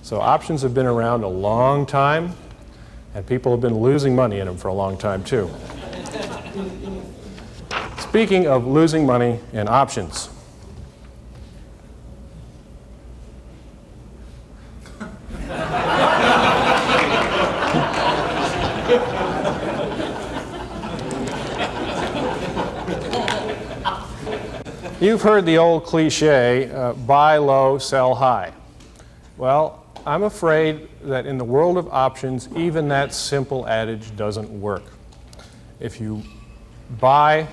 So options have been around a long time, and people have been losing money in them for a long time too. Speaking of losing money in options, you've heard the old cliche, buy low, sell high. Well, I'm afraid that in the world of options, even that simple adage doesn't work. If you buy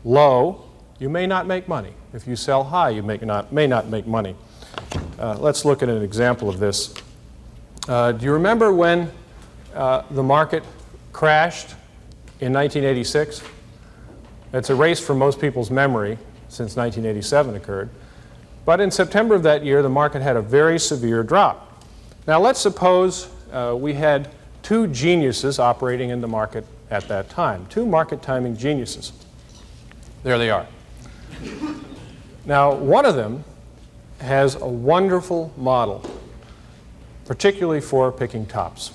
low, you may not make money. If you sell high, you may not make money. Let's look at an example of this. Do you remember when the market crashed in 1986? It's erased from most people's memory since 1987 occurred. But in September of that year, the market had a very severe drop. Now let's suppose we had two geniuses operating in the market at that time, two market timing geniuses. There they are. Now one of them has a wonderful model, particularly for picking tops.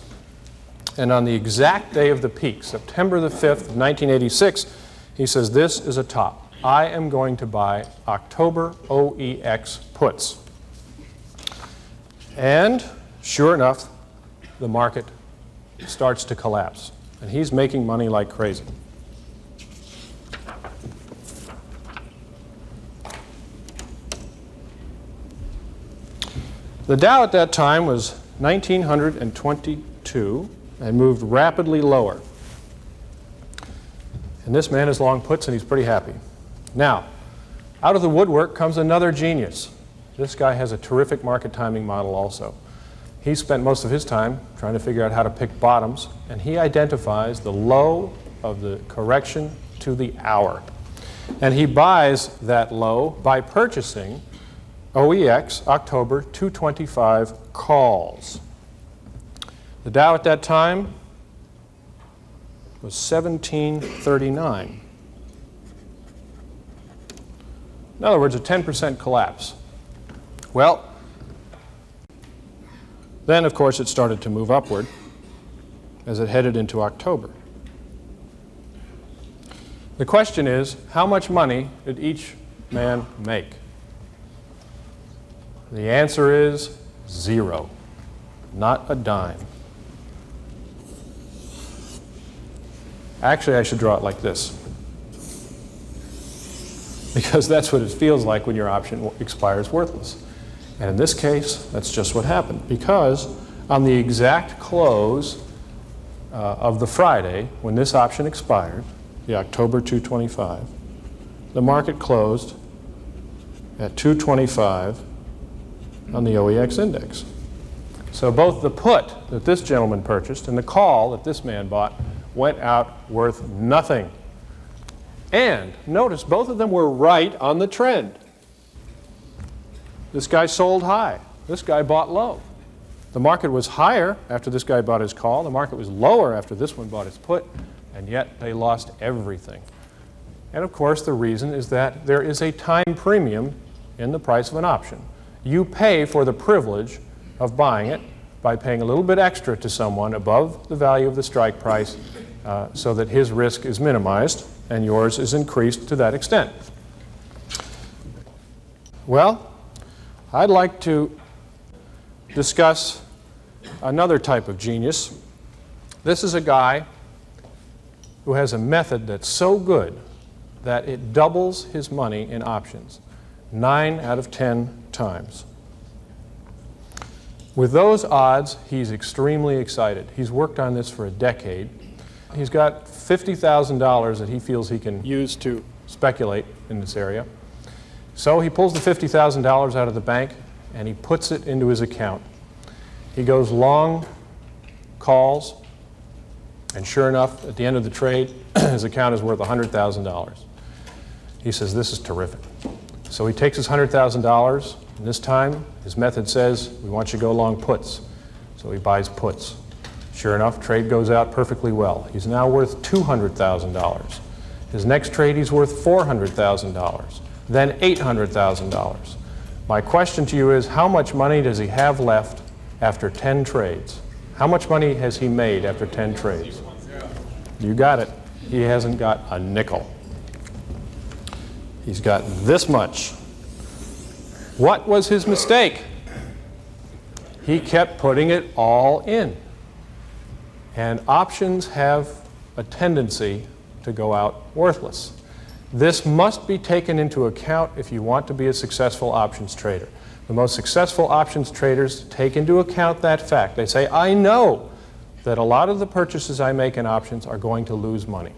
And on the exact day of the peak, September the 5th of 1986, he says, this is a top. I am going to buy October OEX puts. And sure enough, the market starts to collapse. And he's making money like crazy. The Dow at that time was 1,922 and moved rapidly lower. And this man is long puts and he's pretty happy. Now, out of the woodwork comes another genius. This guy has a terrific market timing model also. He spent most of his time trying to figure out how to pick bottoms, and he identifies the low of the correction to the hour. And he buys that low by purchasing OEX October 225 calls. The Dow at that time was 1739. In other words, a 10% collapse. Well, then of course it started to move upward as it headed into October. The question is, how much money did each man make? The answer is zero, not a dime. Actually, I should draw it like this, because that's what it feels like when your option expires worthless. And in this case, that's just what happened, because on the exact close of the Friday, when this option expired, the October 225, the market closed at 225 on the OEX index. So both the put that this gentleman purchased and the call that this man bought went out worth nothing. And notice both of them were right on the trend. This guy sold high. This guy bought low. The market was higher after this guy bought his call. The market was lower after this one bought his put. And yet they lost everything. And of course the reason is that there is a time premium in the price of an option. You pay for the privilege of buying it by paying a little bit extra to someone above the value of the strike price so that his risk is minimized and yours is increased to that extent. Well, I'd like to discuss another type of genius. This is a guy who has a method that's so good that it doubles his money in options 9 out of 10 times. With those odds, he's extremely excited. He's worked on this for a decade. He's got $50,000 that he feels he can use to speculate in this area. So he pulls the $50,000 out of the bank and he puts it into his account. He goes long calls, and sure enough, at the end of the trade, his account is worth $100,000. He says, this is terrific. So he takes his $100,000, and this time his method says, we want you to go long puts. So he buys puts. Sure enough, trade goes out perfectly well. He's now worth $200,000. His next trade, he's worth $400,000, then $800,000. My question to you is, how much money does he have left after 10 trades? How much money has he made after 10 trades? You got it. He hasn't got a nickel. He's got this much. What was his mistake? He kept putting it all in. And options have a tendency to go out worthless. This must be taken into account if you want to be a successful options trader. The most successful options traders take into account that fact. They say, I know that a lot of the purchases I make in options are going to lose money.